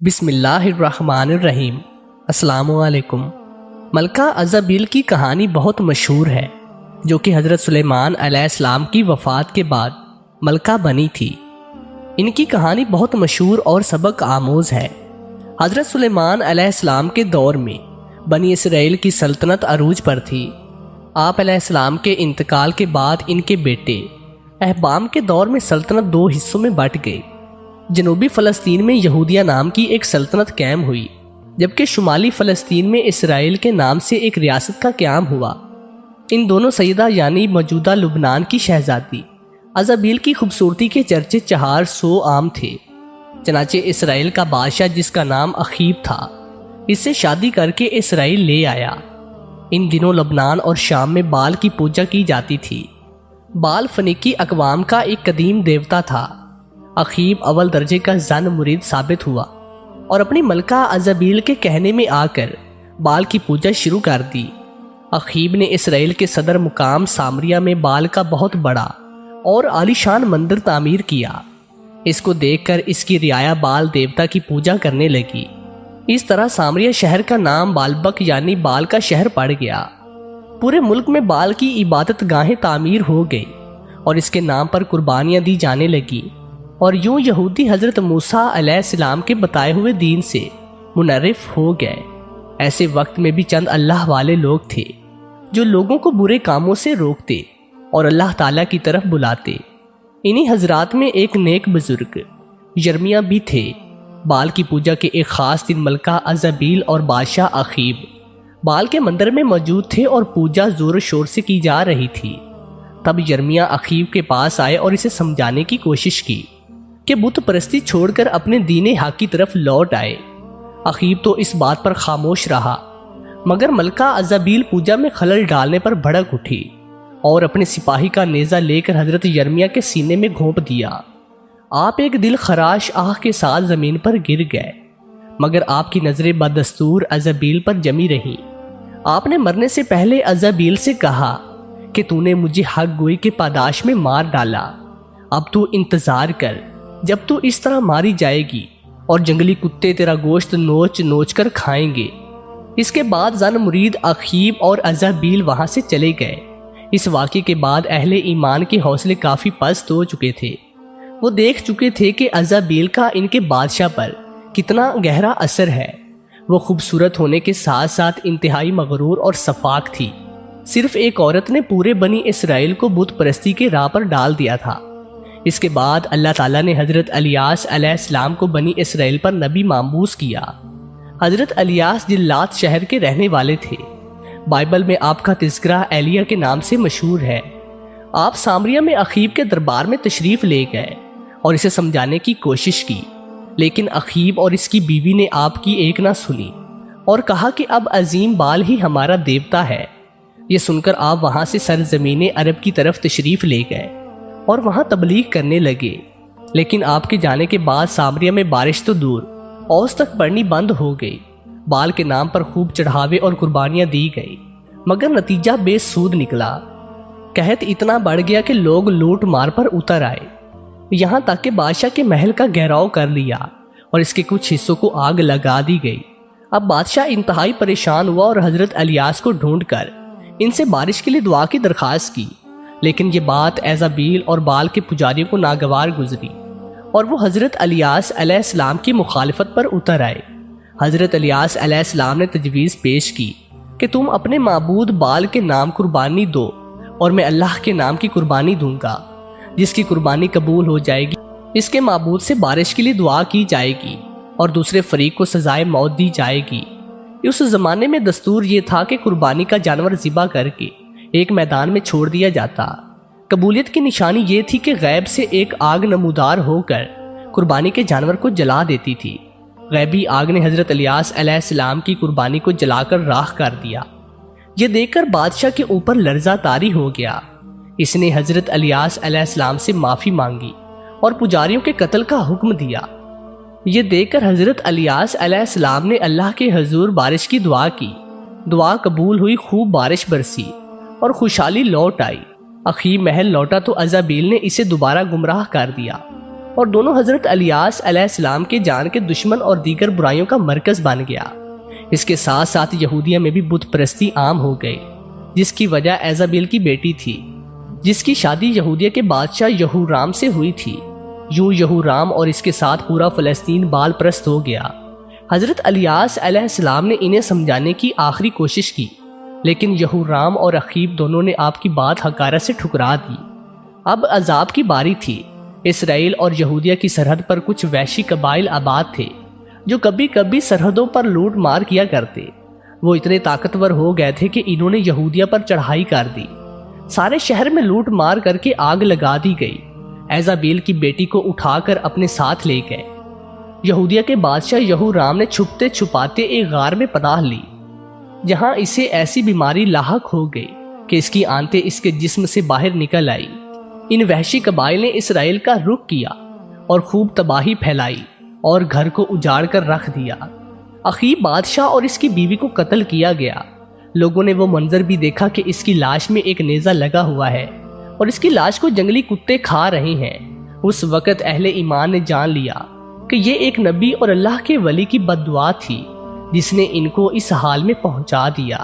بسم اللہ الرحمن الرحیم۔ السلام علیکم۔ ملکہ ازابیل کی کہانی بہت مشہور ہے، جو کہ حضرت سلیمان علیہ السلام کی وفات کے بعد ملکہ بنی تھی۔ ان کی کہانی بہت مشہور اور سبق آموز ہے۔ حضرت سلیمان علیہ السلام کے دور میں بنی اسرائیل کی سلطنت عروج پر تھی۔ آپ علیہ السلام کے انتقال کے بعد ان کے بیٹے اہبام کے دور میں سلطنت دو حصوں میں بٹ گئی۔ جنوبی فلسطین میں یہودیہ نام کی ایک سلطنت قائم ہوئی، جبکہ شمالی فلسطین میں اسرائیل کے نام سے ایک ریاست کا قیام ہوا۔ ان دونوں سیدہ یعنی موجودہ لبنان کی شہزادی ازابیل کی خوبصورتی کے چرچے 400 عام تھے۔ چنانچہ اسرائیل کا بادشاہ، جس کا نام اخیب تھا، اس سے شادی کر کے اسرائیل لے آیا۔ ان دنوں لبنان اور شام میں بال کی پوجا کی جاتی تھی۔ بال فنیکی اقوام کا ایک قدیم دیوتا تھا۔ اخیب اول درجے کا زن مرید ثابت ہوا اور اپنی ملکہ ازابیل کے کہنے میں آ کر بال کی پوجا شروع کر دی۔ اخیب نے اسرائیل کے صدر مقام سامریہ میں بال کا بہت بڑا اور عالیشان مندر تعمیر کیا۔ اس کو دیکھ کر اس کی رعایا بال دیوتا کی پوجا کرنے لگی۔ اس طرح سامریہ شہر کا نام بالبک یعنی بال کا شہر پڑ گیا۔ پورے ملک میں بال کی عبادت گاہیں تعمیر ہو گئی اور اس کے نام پر قربانیاں دی جانے لگی، اور یوں یہودی حضرت موسیٰ علیہ السلام کے بتائے ہوئے دین سے منحرف ہو گئے۔ ایسے وقت میں بھی چند اللہ والے لوگ تھے جو لوگوں کو برے کاموں سے روکتے اور اللہ تعالیٰ کی طرف بلاتے۔ انہی حضرات میں ایک نیک بزرگ یرمیہ بھی تھے۔ بال کی پوجا کے ایک خاص دن ملکہ ازابیل اور بادشاہ اخیب بال کے مندر میں موجود تھے اور پوجا زور و شور سے کی جا رہی تھی۔ تب یرمیہ اخیب کے پاس آئے اور اسے سمجھانے کی کوشش کی کہ بت پرستی چھوڑ کر اپنے دین حق کی طرف لوٹ آئے۔ اخیب تو اس بات پر خاموش رہا، مگر ملکہ ازابیل پوجا میں خلل ڈالنے پر بھڑک اٹھی اور اپنے سپاہی کا نیزہ لے کر حضرت یرمیہ کے سینے میں گھونپ دیا۔ آپ ایک دل خراش آہ کے ساتھ زمین پر گر گئے، مگر آپ کی نظریں بدستور ازابیل پر جمی رہیں۔ آپ نے مرنے سے پہلے ازابیل سے کہا کہ تو نے مجھے حق گوئی کے پاداش میں مار ڈالا۔ اب تو انتظار کر، جب تو اس طرح ماری جائے گی اور جنگلی کتے تیرا گوشت نوچ نوچ کر کھائیں گے۔ اس کے بعد زن مرید اخیب اور ازابیل وہاں سے چلے گئے۔ اس واقعے کے بعد اہل ایمان کے حوصلے کافی پست ہو چکے تھے۔ وہ دیکھ چکے تھے کہ ازابیل کا ان کے بادشاہ پر کتنا گہرا اثر ہے۔ وہ خوبصورت ہونے کے ساتھ ساتھ انتہائی مغرور اور سفاک تھی۔ صرف ایک عورت نے پورے بنی اسرائیل کو بت پرستی کے راہ پر ڈال دیا تھا۔ اس کے بعد اللہ تعالیٰ نے حضرت الیاس علیہ السلام کو بنی اسرائیل پر نبی ماموز کیا۔ حضرت الیاس جلات شہر کے رہنے والے تھے۔ بائبل میں آپ کا تذکرہ ایلیہ کے نام سے مشہور ہے۔ آپ سامریہ میں اخیب کے دربار میں تشریف لے گئے اور اسے سمجھانے کی کوشش کی، لیکن اخیب اور اس کی بیوی نے آپ کی ایک نہ سنی اور کہا کہ اب عظیم بال ہی ہمارا دیوتا ہے۔ یہ سن کر آپ وہاں سے سرزمین عرب کی طرف تشریف لے گئے اور وہاں تبلیغ کرنے لگے۔ لیکن آپ کے جانے کے بعد سامریہ میں بارش تو دور، اوس تک پڑنی بند ہو گئی۔ بال کے نام پر خوب چڑھاوے اور قربانیاں دی گئی، مگر نتیجہ بے سود نکلا۔ قحط اتنا بڑھ گیا کہ لوگ لوٹ مار پر اتر آئے، یہاں تک کہ بادشاہ کے محل کا گھیراؤ کر لیا اور اس کے کچھ حصوں کو آگ لگا دی گئی۔ اب بادشاہ انتہائی پریشان ہوا اور حضرت الیاس کو ڈھونڈ کر ان سے بارش کے لیے دعا کی درخواست کی، لیکن یہ بات ایزابیل اور بال کے پجاریوں کو ناگوار گزری اور وہ حضرت الیاس علیہ السلام کی مخالفت پر اتر آئے۔ حضرت الیاس علیہ السلام نے تجویز پیش کی کہ تم اپنے معبود بال کے نام قربانی دو اور میں اللہ کے نام کی قربانی دوں گا۔ جس کی قربانی قبول ہو جائے گی، اس کے معبود سے بارش کے لیے دعا کی جائے گی اور دوسرے فریق کو سزائے موت دی جائے گی۔ اس زمانے میں دستور یہ تھا کہ قربانی کا جانور ذبح کر کے ایک میدان میں چھوڑ دیا جاتا۔ قبولیت کی نشانی یہ تھی کہ غیب سے ایک آگ نمودار ہو کر قربانی کے جانور کو جلا دیتی تھی۔ غیبی آگ نے حضرت الیاس علیہ السلام کی قربانی کو جلا کر راکھ کر دیا۔ یہ دیکھ کر بادشاہ کے اوپر لرزہ طاری ہو گیا۔ اس نے حضرت الیاس علیہ السلام سے معافی مانگی اور پجاریوں کے قتل کا حکم دیا۔ یہ دیکھ کر حضرت الیاس علیہ السلام نے اللہ کے حضور بارش کی دعا کی۔ دعا قبول ہوئی، خوب بارش برسی اور خوشحالی لوٹ آئی۔ اخیب محل لوٹا تو ازابیل نے اسے دوبارہ گمراہ کر دیا اور دونوں حضرت الیاس علیہ السلام کے جان کے دشمن اور دیگر برائیوں کا مرکز بن گیا۔ اس کے ساتھ ساتھ یہودیہ میں بھی بت پرستی عام ہو گئی، جس کی وجہ ایزابیل کی بیٹی تھی، جس کی شادی یہودیہ کے بادشاہ یہورام سے ہوئی تھی۔ یوں یہورام اور اس کے ساتھ پورا فلسطین بال پرست ہو گیا۔ حضرت الیاس علیہ السلام نے انہیں سمجھانے کی آخری کوشش کی، لیکن یہورام اور اخیب دونوں نے آپ کی بات حقارت سے ٹھکرا دی۔ اب عذاب کی باری تھی۔ اسرائیل اور یہودیہ کی سرحد پر کچھ وحشی قبائل آباد تھے جو کبھی کبھی سرحدوں پر لوٹ مار کیا کرتے۔ وہ اتنے طاقتور ہو گئے تھے کہ انہوں نے یہودیہ پر چڑھائی کر دی۔ سارے شہر میں لوٹ مار کر کے آگ لگا دی گئی۔ ایزابیل کی بیٹی کو اٹھا کر اپنے ساتھ لے گئے۔ یہودیہ کے بادشاہ یہورام نے چھپتے چھپاتے ایک غار میں پناہ لی، جہاں اسے ایسی بیماری لاحق ہو گئی کہ اس کی آنتیں اس کے جسم سے باہر نکل آئی۔ ان وحشی قبائل نے اسرائیل کا رخ کیا اور خوب تباہی پھیلائی اور گھر کو اجاڑ کر رکھ دیا۔ اخیب بادشاہ اور اس کی بیوی کو قتل کیا گیا۔ لوگوں نے وہ منظر بھی دیکھا کہ اس کی لاش میں ایک نیزہ لگا ہوا ہے اور اس کی لاش کو جنگلی کتے کھا رہے ہیں۔ اس وقت اہل ایمان نے جان لیا کہ یہ ایک نبی اور اللہ کے ولی کی بد دعا تھی، جس نے ان کو اس حال میں پہنچا دیا۔